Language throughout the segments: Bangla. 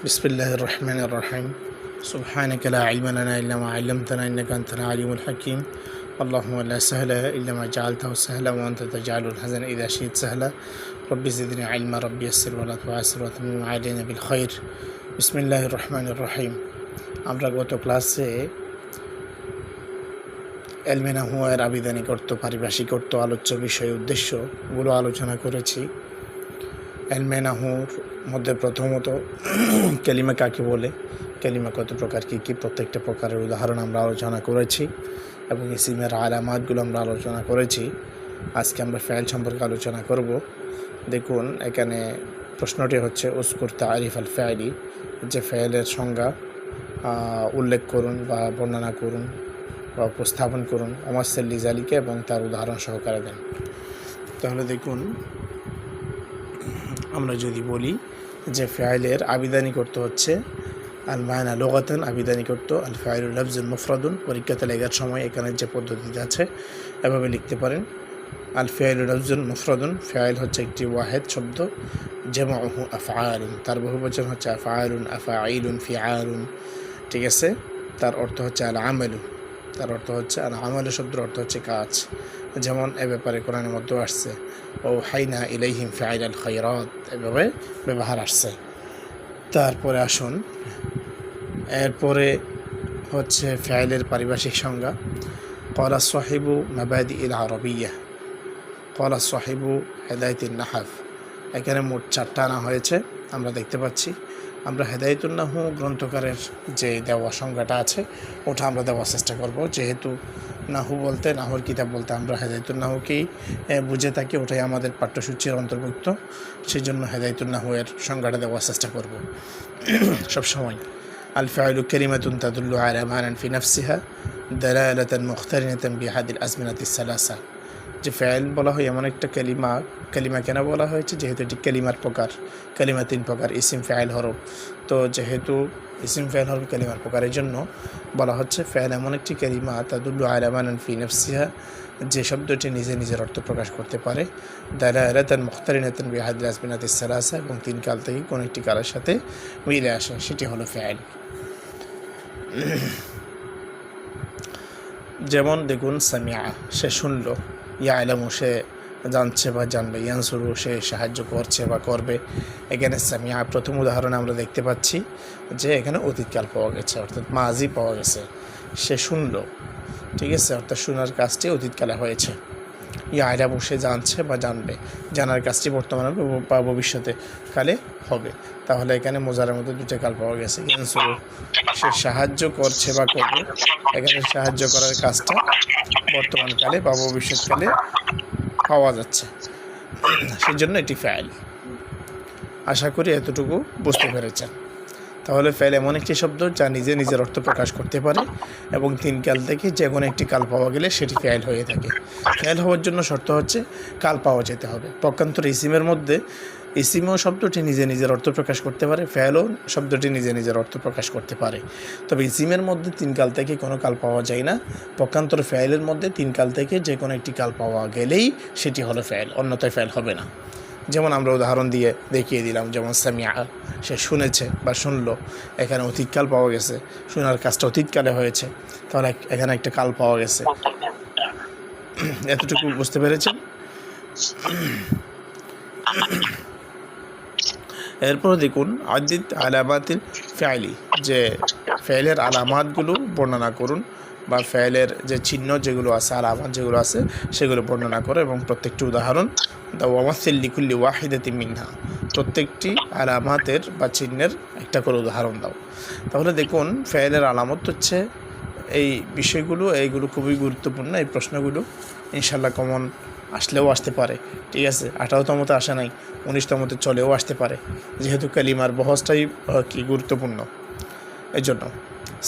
بسم الله الرحمن الرحيم سبحانك لا علم لنا إلا ما علمتنا إنك أنت العليم الحكيم اللهم لا سهل إلا ما جعلته سهلا وأنت تجعل الحزن إذا شئت سهلا ربي زدني علما ربي يسر ولا تعسر وتمم علينا بالخير بسم الله الرحمن الرحيم আমরা গত ক্লাসে এলমে নাহওয়ের আবিধানিক অর্থ পারিভাষিক অর্থ আলোচ্য বিষয় উদ্দেশ্যগুলো আলোচনা করেছি। এলমে নাহওর মধ্যে প্রথমত কালিমা কাকে বলে, কালিমা কত প্রকার, কী প্রত্যেকটা প্রকারের উদাহরণ আমরা আলোচনা করেছি এবং ইসিমের আলামাতগুলো আমরা আলোচনা করেছি। আজকে আমরা ফাইল সম্পর্কে আলোচনা করব। দেখুন এখানে প্রশ্নটি হচ্ছে উস্কুর তারিফ আল ফাইলি, যে ফাইলের সংজ্ঞা উল্লেখ করুন বা বর্ণনা করুন বা উপস্থাপন করুন আমাসেল্লি জালিকে এবং তার উদাহরণ সহকারে দেন। তাহলে দেখুন আমরা যদি বলি যে ফাইলের আবিধানিক অর্থ হচ্ছে আল মায়না লুগাতান, আবিধানিক অর্থ আল ফাইলু লাফজুন মুফরাদুন। পরীক্ষাতে লেখার সময় এখানে যে পদ্ধতিতে আছে এভাবে লিখতে পারেন। আল ফাইলু লাফজুন মুফরাদুন, ফাইল হচ্ছে একটি ওয়াহেদ শব্দ, জামাউহু আফআলুন, তার বহুবচন হচ্ছে আফআলুন, আফআইলুন, ফিআলুন। ঠিক আছে, তার অর্থ হচ্ছে আল আমালু, তার অর্থ হচ্ছে আল আমালু শব্দের অর্থ হচ্ছে কাজ। যেমন এ ব্যাপারে কোরআনের মধ্যে আসছে ও হাইনা ইলাইহিম ফাইলাল খায়রাত, এভাবে ব্যবহার আসছে। তারপরে আসুন, এরপরে হচ্ছে ফাইলের পারিভাষিক সংজ্ঞা। ক্বালা সাহিবু মাবাদিইল আরাবিয়্যাহ, ক্বালা সাহিবু হিদায়াতুন নাহব। এখানে মোট 4টা আনা হয়েছে আমরা দেখতে পাচ্ছি। আমরা হেদায়াতুন নাহু গ্রন্থকারের যে দেওয়া সংজ্ঞাটা আছে ওটা আমরা দেওয়ার চেষ্টা করব। যেহেতু নাহু বলতে, নাহুর কিতাব বলতে আমরা হেদায়াতুন নাহুকেই বুঝে থাকি, ওটাই আমাদের পাঠ্যসূচির অন্তর্ভুক্ত, সেই জন্য হেদায়াতুন নাহু এর সংজ্ঞাটা দেওয়ার চেষ্টা করব সবসময়। আল ফাইলু কালিমাতুন তাদুল্লু আলা মানান ফি নাফসিহা দালালাতান মুখতারিনাতান বিহাদিল আজমিনাতিস সালাসা। যে ফাইল বলা হয় এমন একটা কালিমা, কালিমা কেন বলা হয়েছে? যেহেতু এটি কালিমার প্রকার, কালিমা 3 প্রকার, ইসিম, ফাইল, হরফ। তো যেহেতু ইসিম, ফাইল, হরফ কালিমার প্রকারের জন্য বলা হচ্ছে ফাইল এমন একটি কালিমা তাদুল্লু আলা মানান ফি নাফসিহা, যে শব্দটি নিজে নিজের অর্থ প্রকাশ করতে পারে, দালালাতান মুখতারিনাতান বিহাদিল আজমিনাতিস সালাসা, এবং 3 কাল থেকে কোনো একটি কালের সাথে মিলে আসে, সেটি হলো ফাইল। যেমন দেখুন সামিয়া, সে শুনলো, ইয়ালামু সে জানছে বা জানবে, ইয়ানসুরু সে সাহায্য করছে বা করবে। এখানে সামিয়া প্রথম উদাহরণে আমরা দেখতে পাচ্ছি যে এখানে অতীতকাল পাওয়া গেছে, অর্থাৎ মাজি পাওয়া গেছে। সে শুনলো, ঠিক আছে, অর্থাৎ শোনার কাজটি অতীতকালে হয়েছে। ইয়ালামু সে জানছে বা জানবে, জানার কাজটি বর্তমানে বা ভবিষ্যতে কালে হবে। তাহলে এখানে মোজারের মধ্যে 2টা কাল পাওয়া গেছে। ইয়ানসুরু সে সাহায্য করছে বা করবে, এখানে সাহায্য করার কাজটা বর্তমানকালে বা ভবিষ্যৎকালে পাওয়া যাচ্ছে, সেই জন্য এটি ফাইল। আশা করি এতটুকু বুঝতে পেরেছেন। তাহলে ফাইল এমন একটি শব্দ যা নিজে নিজের অর্থ প্রকাশ করতে পারে এবং 3 কাল থেকে যে কোনো একটি কাল পাওয়া গেলে সেটি ফাইল হয়ে থাকে। ফাইল হওয়ার জন্য শর্ত হচ্ছে কাল পাওয়া যেতে হবে। পক্ষান্তরে ইসিমের মধ্যে ইসিমও শব্দটি নিজে নিজের অর্থ প্রকাশ করতে পারে, ফাইলও শব্দটি নিজে নিজের অর্থ প্রকাশ করতে পারে। তবে ইসিমের মধ্যে 3 কাল থেকে কোনো কাল পাওয়া যায় না। পক্ষান্তরে ফাইলের মধ্যে 3 কাল থেকে যে কোনো একটি কাল পাওয়া গেলেই সেটি হলো ফাইল, অন্যথায় ফাইল হবে না। যেমন আমরা উদাহরণ দিয়ে দেখিয়ে দিলাম, যেমন সামিয়া সে শুনেছে বা শুনলো, এখানে অতীতকাল পাওয়া গেছে, শোনার কাজটা অতীতকালে হয়েছে, তাহলে এখানে একটা কাল পাওয়া গেছে। এতটুকু বুঝতে পেরেছেন? এরপর দেখুন আদিত আলামাতিল ফাইলি, যে ফাইলের আলামাতগুলো বর্ণনা করুন বা ফাইলের যে চিহ্ন যেগুলো আছে, আলামাত যেগুলো আছে সেগুলো বর্ণনা করো এবং প্রত্যেকটি উদাহরণ দাও। ওয়ামাসিল লিকুল্লি ওয়াহিদাতিন মিনহা, প্রত্যেকটি আলামাতের বা চিহ্নের একটা করে উদাহরণ দাও। তাহলে দেখুন ফাইলের আলামত হচ্ছে এই বিষয়গুলো, এইগুলো খুবই গুরুত্বপূর্ণ। এই প্রশ্নগুলো ইনশাল্লাহ কমন আসলেও আসতে পারে, ঠিক আছে। 18তমতে আসে নাই, 19তমতে চলেও আসতে পারে, যেহেতু কালিমার বহসটাই কি গুরুত্বপূর্ণ। এই জন্য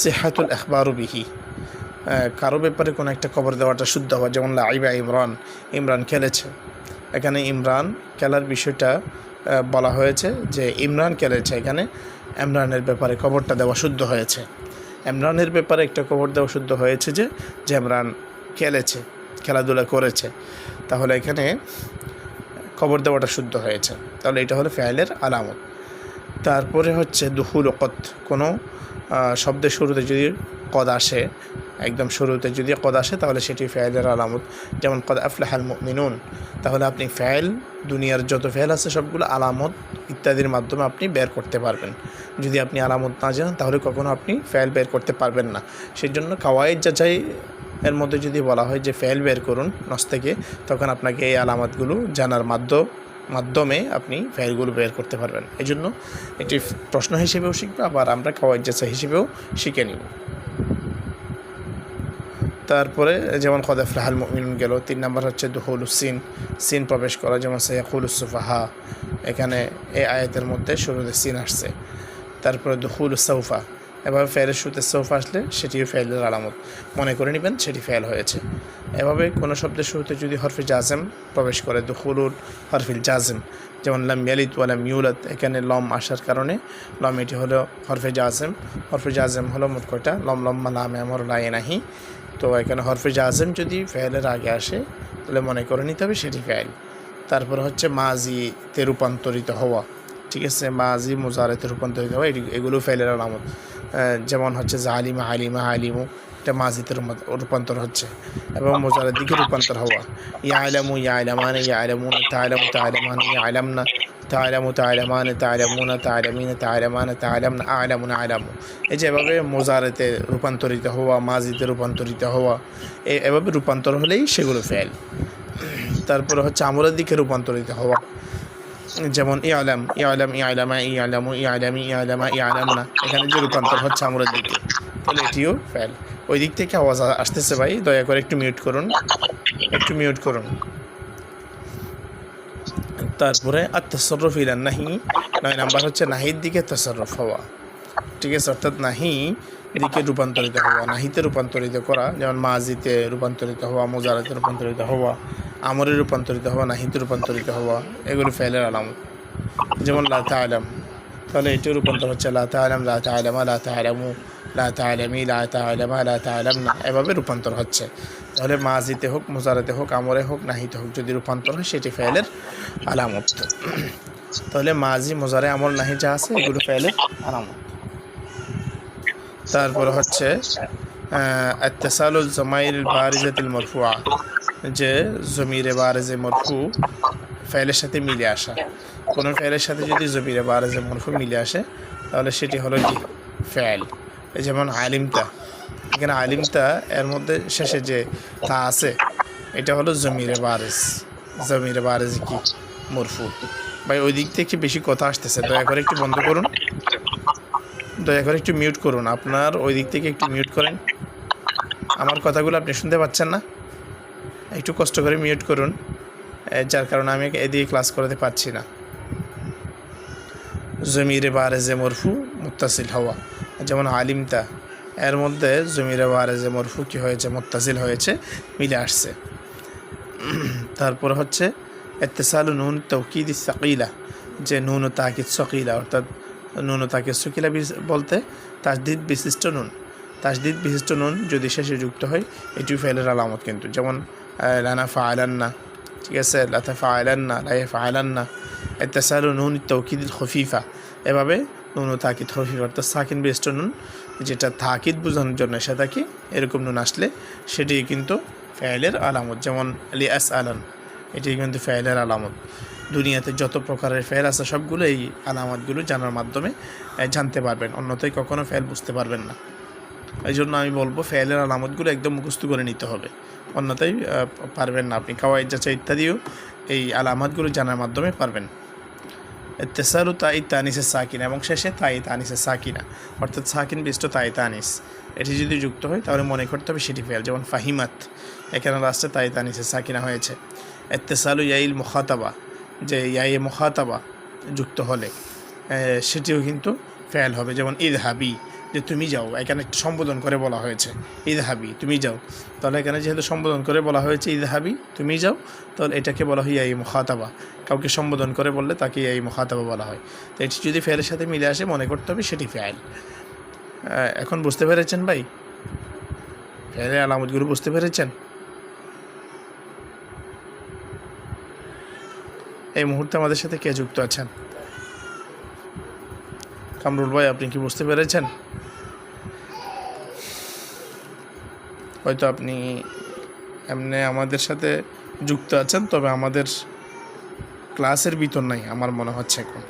সিহাতুল আখবারু বিহি, কারো ব্যাপারে কোনো একটা খবর দেওয়াটা শুদ্ধ হওয়া। যেমন লাইবা ইমরান, ইমরান খেলেছে। এখানে ইমরান খেলার বিষয়টা বলা হয়েছে যে ইমরান খেলেছে, এখানে ইমরানের ব্যাপারে খবরটা দেওয়া শুদ্ধ হয়েছে। ইমরানের ব্যাপারে একটা খবর দেওয়া শুদ্ধ হয়েছে যে ইমরান খেলেছে, খেলাধুলা করেছে, তাহলে এখানে খবর দেওয়াটা শুদ্ধ হয়েছে। তাহলে এটা হলো ফাইলের আলামত। তারপরে হচ্ছে দুহুল কদ, কোনো শব্দের শুরুতে যদি কদ আসে, একদম শুরুতে যদি কদ আসে তাহলে সেটি ফেয়েলের আলামত। যেমন কদ আফলাহাল মুমিনুন, তাহলে আপনি ফেয়েল, দুনিয়ার যত ফেয়েল আছে সবগুলো আলামত ইত্যাদির মাধ্যমে আপনি বের করতে পারবেন। যদি আপনি আলামত না জানেন তাহলে কখনো আপনি ফেয়েল বের করতে পারবেন না। সেই জন্য কাওয়াইদ যাচাই এর মধ্যে যদি বলা হয় যে ফেয়েল বের করুন নস থেকে, তখন আপনাকে এই আলামতগুলো জানার মাধ্যমে আপনি ফেয়েলগুলো বের করতে পারবেন। এই জন্য এটি প্রশ্ন হিসেবেও শিখবে, আবার আমরা কাওয়াইদ যাচাই হিসেবেও শিখে নিব। তারপরে যেমন কদ আফলাহাল মুমিনুন গেল। 3 নম্বর হচ্ছে দুহুলুস সিন, সিন প্রবেশ করা, যেমন সায়াকুলুস সুফাহা, এখানে এই আয়াতের মধ্যে শুরুতে সিন আসছে। তারপরে দুহুলুস সাউফা, এভাবে ফেয়েলের শুরুতে সৌফা আসলে সেটিও ফেয়েলের আলামত, মনে করে নেবেন সেটি ফেয়েল হয়েছে। এভাবে কোনো শব্দের শুরুতে যদি হরফে জাজেম প্রবেশ করে, দুহুলুল হরফিল জাজেম, যেমন লাম ইয়ালিদ ওয়া লাম ইউলাদ, এখানে লম আসার কারণে লম এটি হলো হরফে জাজেম। হরফে জাজেম হলো মোট কয়টা? লম লম্মা লাম আমর লাই নাহি। তো এখানে হরফে জাজেম যদি ফেয়েলের আগে আসে তাহলে মনে করে নিতে হবে সেটি ফেয়েল। তারপর হচ্ছে মাজিতে রূপান্তরিত হওয়া, ঠিক আছে, মাজি মুজারেতে রূপান্তরিত হওয়া, এগুলো ফেয়েলের আলামত। যেমন হচ্ছে জালিমা আলিমা আলিমু, এটা মাজিতে রূপান্তর হচ্ছে, এবং মুজারের দিকে রূপান্তর হওয়া। ইয়ালামু ইয়ালামান ইয়ালামুন, তাআলামু তাআলামান ইয়ালামনা, তাআলামু তাআলামান তাআলামুনা তাআলামিনা তাআলামান তাআলামনা আ'লামুনা আ'লামু। এই যে এভাবে মুজারেতে রূপান্তরিত হওয়া, মাজিতে রূপান্তরিত হওয়া, এভাবে রূপান্তর হলেই সেগুলো ফেল। তারপরে হচ্ছে আমলের দিকে রূপান্তরিত হওয়া, যেমন ইয়ালাম ইয়ালাম ইয়ালামা ইয়ালামু ইয়ালামি ইয়ালামা ইয়ালামনা, এখানে যে রূপান্তর হচ্ছে আমলের দিকে, তাহলে এটিও ফেল। ওই দিক থেকে আওয়াজ আসতেছে ভাই, দয়া করে একটু মিউট করুন, একটু মিউট করুন। তারপরে আত-তাসাররুফ ইলা নাহি, 9 নাম্বার হচ্ছে নাহির দিকে তাসাররুফ হওয়া, ঠিক আছে, অর্থাৎ নাহি দিকে রূপান্তরিত হওয়া, নাহিতে রূপান্তরিত করা, যেমন মাজিতে রূপান্তরিত হওয়া, মুজারাতে রূপান্তরিত হওয়া, আমরে রূপান্তরিত হওয়া, নাহিতে রূপান্তরিত হওয়া, এগুলো ফেলের আলামত। যেমন লা তা'লাম, তাহলে এটিও রূপান্তর হচ্ছে লা তা'লাম, লা তা'লামা, লা তা'লামু, লা তা'লামি, লা তা'লামা, লা তা'লামনা, এভাবে রূপান্তর হচ্ছে। তাহলে মাজিতে হোক, মুজারাতে হোক, আমরে হোক, নাহিতে হোক, যদি রূপান্তর হয় সেটি ফেলের আলামত। তাহলে মাজি, মুজারে, আমর, নাহি যা আছে এগুলো ফেলের আলামত। তারপরে হচ্ছে আত-তাসালুল জামাইরিল বারিজাতিল মারফুআ, যে জমিরে বারিজে মারফু ফেলের সাথে মিলে আসা। কোনো ফেলের সাথে যদি জমিরে বারিজে মারফু মিলে আসে তাহলে সেটি হলো কি? ফেল। যেমন আলিমতা, এখানে আলিমতা এর মধ্যে শেষে যে তা আছে এটা হলো জমিরে বারিজ। জমিরে বারিজ কি? মারফু। ভাই ওই দিক থেকে বেশি কথা আসতেছে, দয়া করে একটু বন্ধ করুন, দয়া করে একটু মিউট করুন, আপনার ওই দিক থেকে একটু মিউট করেন। আমার কথাগুলো আপনি শুনতে পাচ্ছেন না? একটু কষ্ট করে মিউট করুন, যার কারণে আমি এদিকে ক্লাস করতে পারছি না। জমিরে বারেজে মরফু মুত্তাসিল হওয়া, যেমন আলিমতা, এর মধ্যে জমিরে বারেজে মরফু কি হয়েছে? মুত্তাসিল হয়েছে, মিলে আসছে। তারপর হচ্ছে ইত্তিসালু নুন তাওকিদ সাকিলা, যে নুন ও তাকিদ সাকিলা, অর্থাৎ নুন ও তাকিদ সাকিলা বলতে তাসদিদ বিশিষ্ট নুন, তাসদিদ বিশিষ্ট নুন যদি শেষে যুক্ত হয় এটিও ফেলের আলামত কিন্তু। যেমন লানা ফাআলান্না, ঠিক আছে, লাতা ফাআলান্না, লা ইয়াফআলান্না। ইত্তিসালু নুন তাওকিদ খফিফা, এভাবে নুন ও তাকিদ খফিফা অর্থাৎ সাকিন বিশিষ্ট নুন, যেটা তাকিদ বোঝানোর জন্য এসে থাকে, এরকম নুন আসলে সেটি কিন্তু ফেলের আলামত। যেমন লিআসআলান, এটি কিন্তু ফেলের আলামত। দুনিয়াতে যত প্রকারের ফেল আছে সবগুলো এই আলামতগুলো জানার মাধ্যমে জানতে পারবেন, অন্যথায় কখনো ফেল বুঝতে পারবেন না। এই জন্য আমি বলবো ফেলের আলামতগুলো একদম মুখস্থ করে নিতে হবে, অন্যথায় পারবেন না আপনি। কাওয়াইদ যাচাই ইত্যাদিও এই আলামতগুলো জানার মাধ্যমে পারবেন। ইত্তিসালু তাই তানিসের সাকিনা, এবং শেষে তাই তানিসের সাকিনা, অর্থাৎ সাকিন বিষ্ট তাই তানিস, এটি যদি যুক্ত হয় তাহলে মনে করতে হবে সেটি ফেল। যেমন ফাহিমাত, এখানে লাস্টে তাই তানিসের সাকিনা হয়েছে। ইত্তিসালু ইয়াইল মুখাতাবা, যে ইয়ায়ে মুখাতাবা যুক্ত হলে সেটিও কিন্তু ফেল হবে। যেমন ইদহাবি, যে তুমি যাও, এখানে একটু সম্বোধন করে বলা হয়েছে ইদহাবি, তুমি যাও, তাহলে এখানে যেহেতু সম্বোধন করে বলা হয়েছে ইদহাবি, তুমি যাও, তাহলে এটাকে বলা হয় ইয়াই মুখাতাবা। কাউকে সম্বোধন করে বললে তাকে ইয়াই মুখাতাবা বলা হয়। তো এটি যদি ফেলের সাথে মিলে আসে মনে করতে হবে সেটি ফেল। এখন বুঝতে পেরেছেন ভাই? ফেলের আলামতগুলো বুঝতে পেরেছেন? এই মুহূর্তে আমাদের সাথে কে যুক্ত আছেন? কামরুল ভাই, আপনি কি বুঝতে পেরেছেন? হয়তো আপনি এমনি আমাদের সাথে যুক্ত আছেন, তবে আমাদের ক্লাসের ভিতর নাই আমার মনে হচ্ছে এখন।